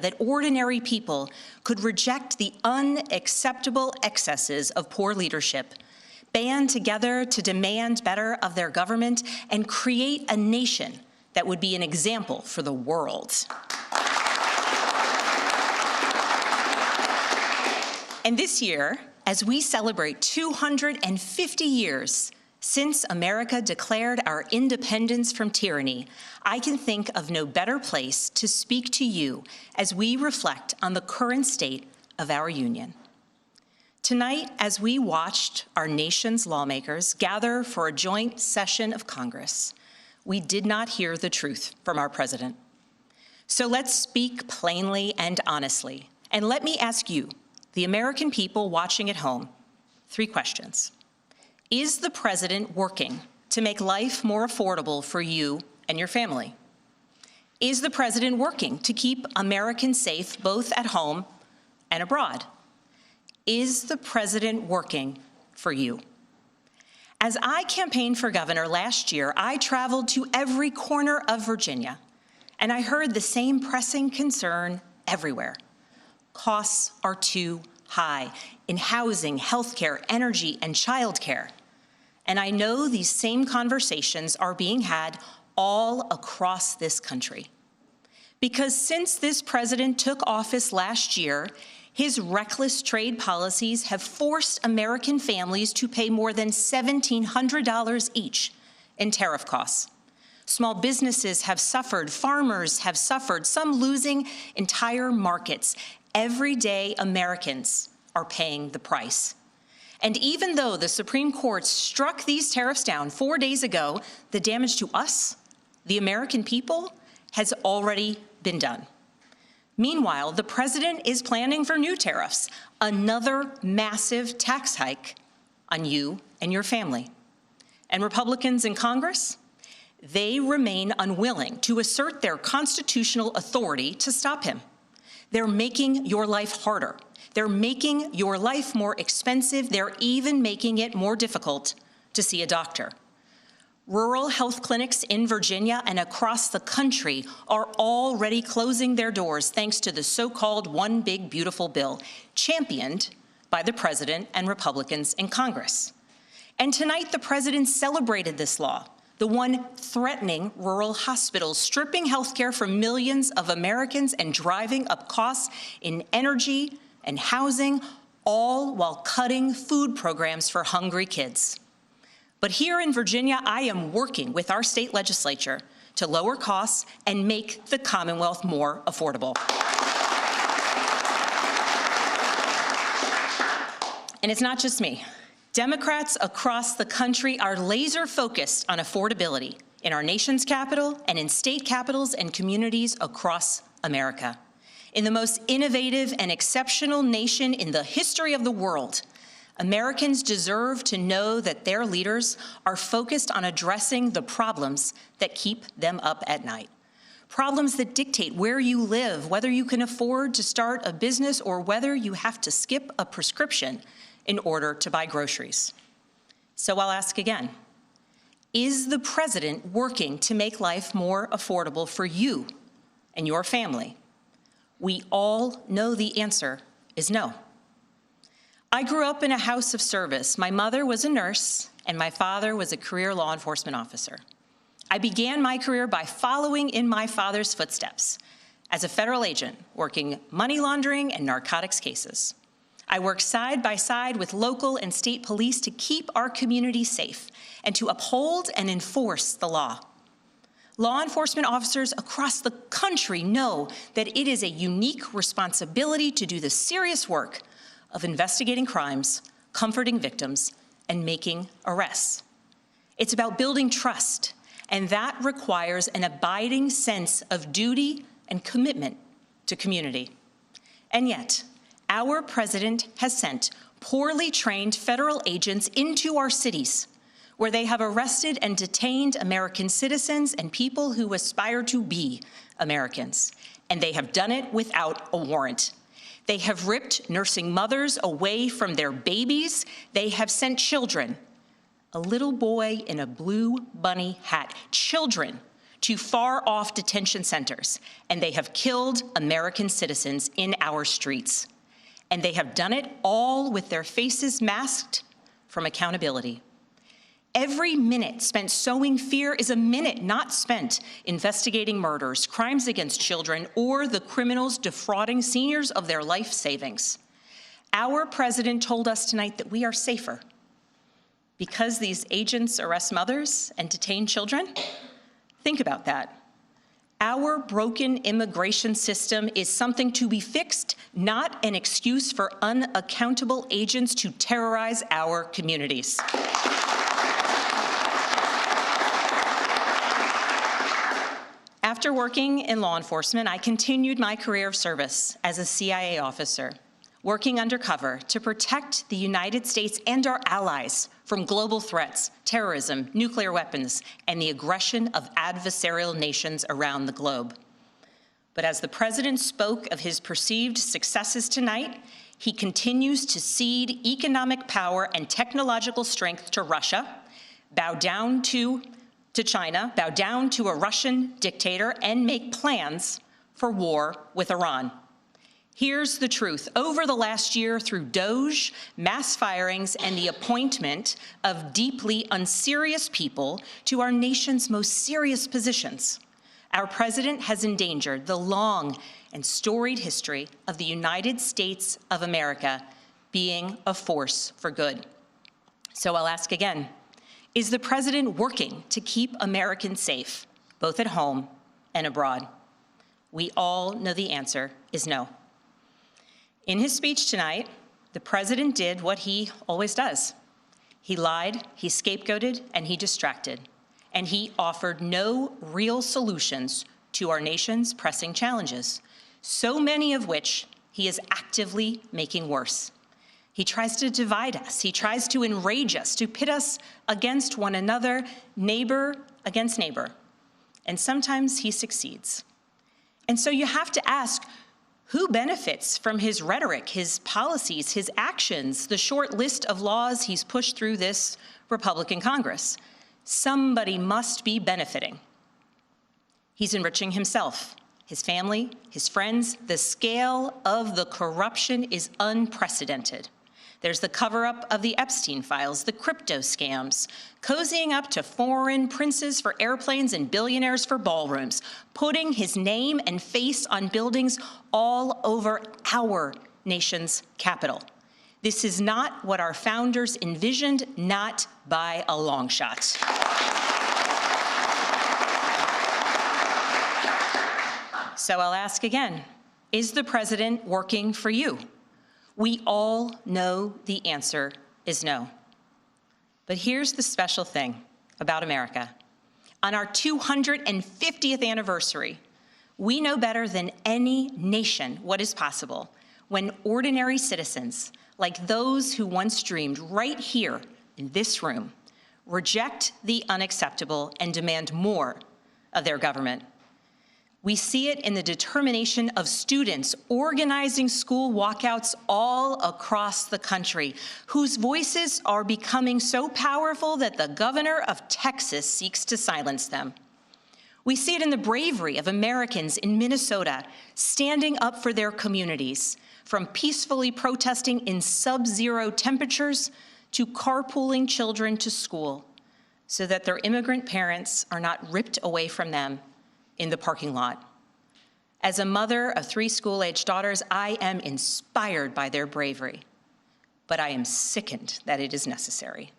that ordinary people could reject the unacceptable excesses of poor leadership, band together to demand better of their government, and create a nation that would be an example for the world. And this year, as we celebrate 250 years since America declared our independence from tyranny, I can think of no better place to speak to you as we reflect on the current state of our union. Tonight, as we watched our nation's lawmakers gather for a joint session of Congress, we did not hear the truth from our president. So let's speak plainly and honestly. And let me ask you, the American people watching at home, 3 questions. Is the president working to make life more affordable for you and your family? Is the president working to keep Americans safe both at home and abroad? Is the president working for you? As I campaigned for governor last year, I traveled to every corner of Virginia, and I heard the same pressing concern everywhere. Costs are too high in housing, healthcare, energy, and childcare. And I know these same conversations are being had all across this country. Because since this president took office last year, his reckless trade policies have forced American families to pay more than $1,700 each in tariff costs. Small businesses have suffered, farmers have suffered, some losing entire markets. Everyday Americans are paying the price. And even though the Supreme Court struck these tariffs down 4 days ago, the damage to us, the American people, has already been done. Meanwhile, the president is planning for new tariffs, another massive tax hike on you and your family. And Republicans in Congress, they remain unwilling to assert their constitutional authority to stop him. They're making your life harder. They're making your life more expensive. They're even making it more difficult to see a doctor. Rural health clinics in Virginia and across the country are already closing their doors thanks to the so-called One Big Beautiful Bill, championed by the president and Republicans in Congress. And tonight, the president celebrated this law, the one threatening rural hospitals, stripping healthcare from millions of Americans and driving up costs in energy and housing, all while cutting food programs for hungry kids. But here in Virginia, I am working with our state legislature to lower costs and make the Commonwealth more affordable. And it's not just me. Democrats across the country are laser focused on affordability in our nation's capital and in state capitals and communities across America. In the most innovative and exceptional nation in the history of the world, Americans deserve to know that their leaders are focused on addressing the problems that keep them up at night. Problems that dictate where you live, whether you can afford to start a business or whether you have to skip a prescription in order to buy groceries. So I'll ask again, is the president working to make life more affordable for you and your family? We all know the answer is no. I grew up in a house of service. My mother was a nurse, and my father was a career law enforcement officer. I began my career by following in my father's footsteps as a federal agent, working money laundering and narcotics cases. I worked side by side with local and state police to keep our community safe and to uphold and enforce the law. Law enforcement officers across the country know that it is a unique responsibility to do the serious work of investigating crimes, comforting victims, and making arrests. It's about building trust, and that requires an abiding sense of duty and commitment to community. And yet, our president has sent poorly trained federal agents into our cities, where they have arrested and detained American citizens and people who aspire to be Americans. And they have done it without a warrant. They have ripped nursing mothers away from their babies. They have sent children, a little boy in a blue bunny hat, children to far-off detention centers, and they have killed American citizens in our streets. And they have done it all with their faces masked from accountability. Every minute spent sowing fear is a minute not spent investigating murders, crimes against children, or the criminals defrauding seniors of their life savings. Our president told us tonight that we are safer because these agents arrest mothers and detain children. Think about that. Our broken immigration system is something to be fixed, not an excuse for unaccountable agents to terrorize our communities. After working in law enforcement, I continued my career of service as a CIA officer, working undercover to protect the United States and our allies from global threats, terrorism, nuclear weapons, and the aggression of adversarial nations around the globe. But as the president spoke of his perceived successes tonight, he continues to cede economic power and technological strength to Russia, bow down to China, bow down to a Russian dictator, and make plans for war with Iran. Here's the truth. Over the last year, through DOGE, mass firings, and the appointment of deeply unserious people to our nation's most serious positions, our president has endangered the long and storied history of the United States of America being a force for good. So I'll ask again, is the president working to keep Americans safe, both at home and abroad? We all know the answer is no. In his speech tonight, the president did what he always does. He lied, he scapegoated, and he distracted. And he offered no real solutions to our nation's pressing challenges, so many of which he is actively making worse. He tries to divide us. He tries to enrage us, to pit us against one another, neighbor against neighbor. And sometimes he succeeds. And so you have to ask, who benefits from his rhetoric, his policies, his actions, the short list of laws he's pushed through this Republican Congress? Somebody must be benefiting. He's enriching himself, his family, his friends. The scale of the corruption is unprecedented. There's the cover-up of the Epstein files, the crypto scams, cozying up to foreign princes for airplanes and billionaires for ballrooms, putting his name and face on buildings all over our nation's capital. This is not what our founders envisioned, not by a long shot. So I'll ask again, is the president working for you? We all know the answer is no. But here's the special thing about America. On our 250th anniversary, we know better than any nation what is possible when ordinary citizens, like those who once dreamed right here in this room, reject the unacceptable and demand more of their government. We see it in the determination of students organizing school walkouts all across the country, whose voices are becoming so powerful that the governor of Texas seeks to silence them. We see it in the bravery of Americans in Minnesota standing up for their communities, from peacefully protesting in sub-zero temperatures to carpooling children to school, so that their immigrant parents are not ripped away from them in the parking lot. As a mother of 3 school-aged daughters, I am inspired by their bravery, but I am sickened that it is necessary.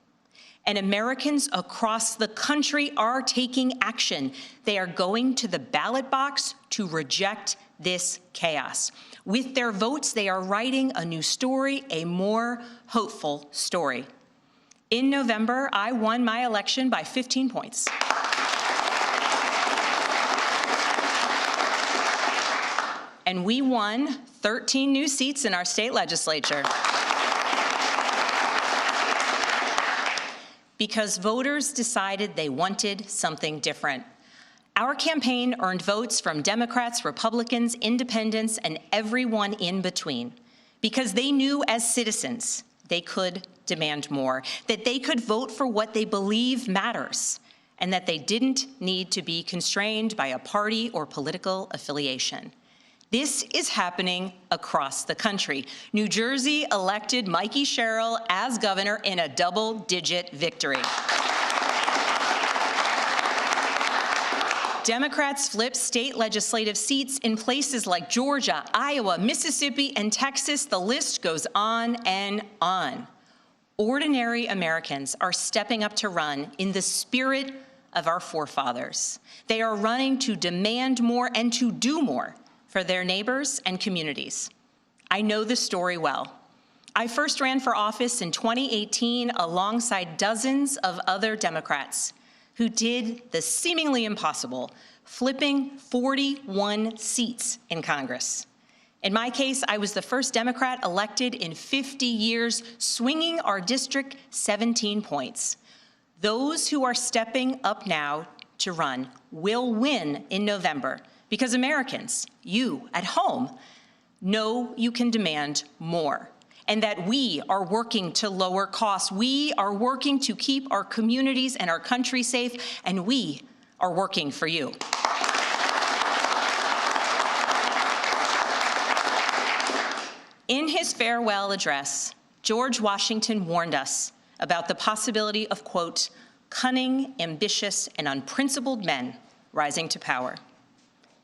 And Americans across the country are taking action. They are going to the ballot box to reject this chaos. With their votes, they are writing a new story, a more hopeful story. In November, I won my election by 15 points. And we won 13 new seats in our state legislature. Because voters decided they wanted something different. Our campaign earned votes from Democrats, Republicans, independents, and everyone in between, because they knew as citizens they could demand more, that they could vote for what they believe matters, and that they didn't need to be constrained by a party or political affiliation. This is happening across the country. New Jersey elected Mikey Sherrill as governor in a double-digit victory. Democrats flipped state legislative seats in places like Georgia, Iowa, Mississippi, and Texas. The list goes on and on. Ordinary Americans are stepping up to run in the spirit of our forefathers. They are running to demand more and to do more for their neighbors and communities. I know this story well. I first ran for office in 2018 alongside dozens of other Democrats who did the seemingly impossible, flipping 41 seats in Congress. In my case, I was the first Democrat elected in 50 years, swinging our district 17 points. Those who are stepping up now to run will win in November because Americans, you at home, know you can demand more, and that we are working to lower costs. We are working to keep our communities and our country safe, and we are working for you. In his farewell address, George Washington warned us about the possibility of, quote, cunning, ambitious, and unprincipled men rising to power.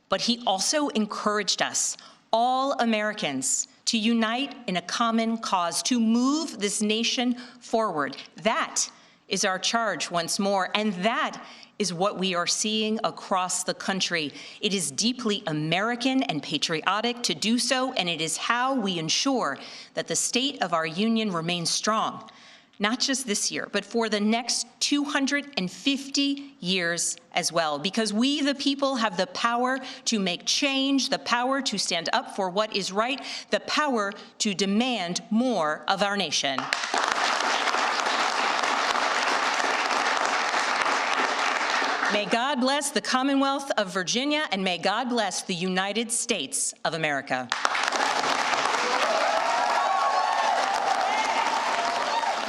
But he also encouraged us, all Americans, to unite in a common cause, to move this nation forward. That is our charge once more, and that is what we are seeing across the country. It is deeply American and patriotic to do so, and it is how we ensure that the state of our union remains strong, not just this year, but for the next 250 years as well, because we, the people, have the power to make change, the power to stand up for what is right, the power to demand more of our nation. May God bless the Commonwealth of Virginia, and may God bless the United States of America.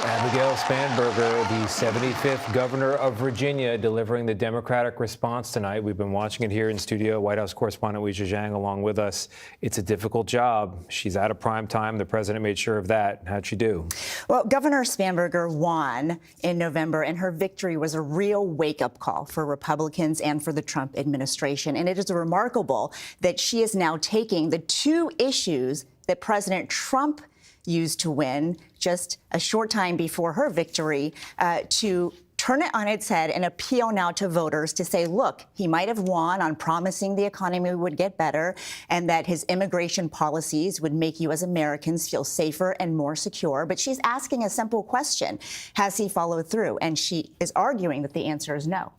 Abigail Spanberger, the 75th governor of Virginia, delivering the Democratic response tonight. We've been watching it here in studio. White House correspondent Weijia Zhang along with us. It's a difficult job. She's out of prime time. The president made sure of that. How'd she do? Well, Governor Spanberger won in November, and her victory was a real wake-up call for Republicans and for the Trump administration. And it is remarkable that she is now taking the two issues that President Trump used to win just a short time before her victory to turn it on its head and appeal now to voters to say, look, he might have won on promising the economy would get better and that his immigration policies would make you as Americans feel safer and more secure. But she's asking a simple question. Has he followed through? And she is arguing that the answer is no.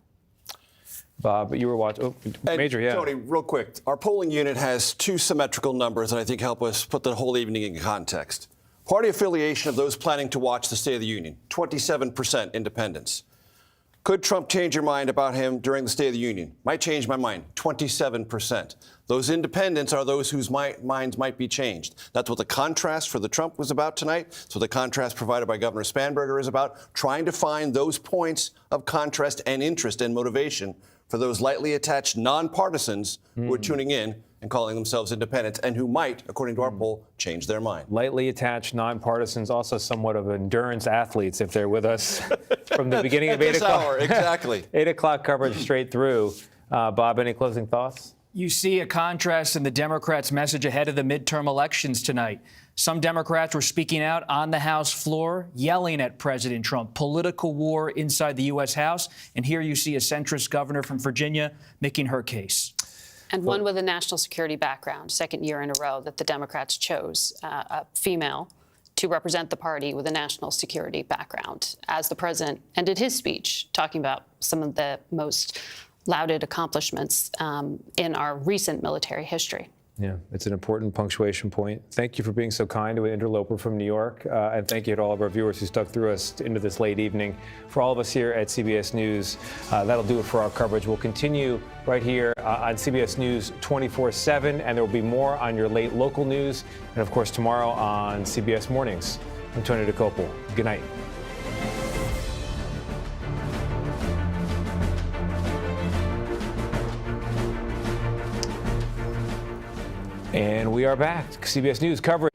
Bob, you were watching. Oh, Major, yeah. Tony, real quick. Our polling unit has two symmetrical numbers that I think help us put the whole evening in context. Party affiliation of those planning to watch the State of the Union, 27% independents. Could Trump change your mind about him during the State of the Union? Might change my mind, 27%. Those independents are those whose minds might be changed. That's what the contrast for the Trump was about tonight. So the contrast provided by Governor Spanberger is about trying to find those points of contrast and interest and motivation for those lightly attached nonpartisans who are tuning in and calling themselves independents and who might, according to our poll, change their mind. Lightly attached nonpartisans, also somewhat of endurance athletes if they're with us from the beginning of 8 o'clock. Hour, exactly. 8 o'clock coverage straight through. Bob, any closing thoughts? You see a contrast in the Democrats' message ahead of the midterm elections tonight. Some Democrats were speaking out on the House floor, yelling at President Trump, political war inside the U.S. House. And here you see a centrist governor from Virginia making her case. And one with a national security background, second year in a row that the Democrats chose a female to represent the party with a national security background, as the president ended his speech talking about some of the most lauded accomplishments in our recent military history. Yeah, it's an important punctuation point. Thank you for being so kind to an interloper from New York. And thank you to all of our viewers who stuck through us into this late evening. For all of us here at CBS News, that'll do it for our coverage. We'll continue right here on CBS News 24/7, and there will be more on your late local news. And, of course, tomorrow on CBS Mornings. I'm Tony DeCopel. Good night. And we are back. CBS News coverage.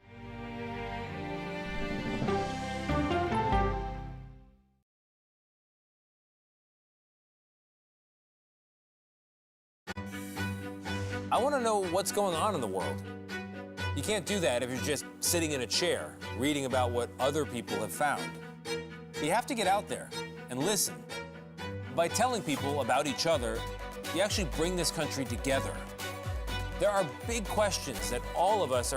I want to know what's going on in the world. You can't do that if you're just sitting in a chair, reading about what other people have found. You have to get out there and listen. By telling people about each other, you actually bring this country together. There are big questions that all of us are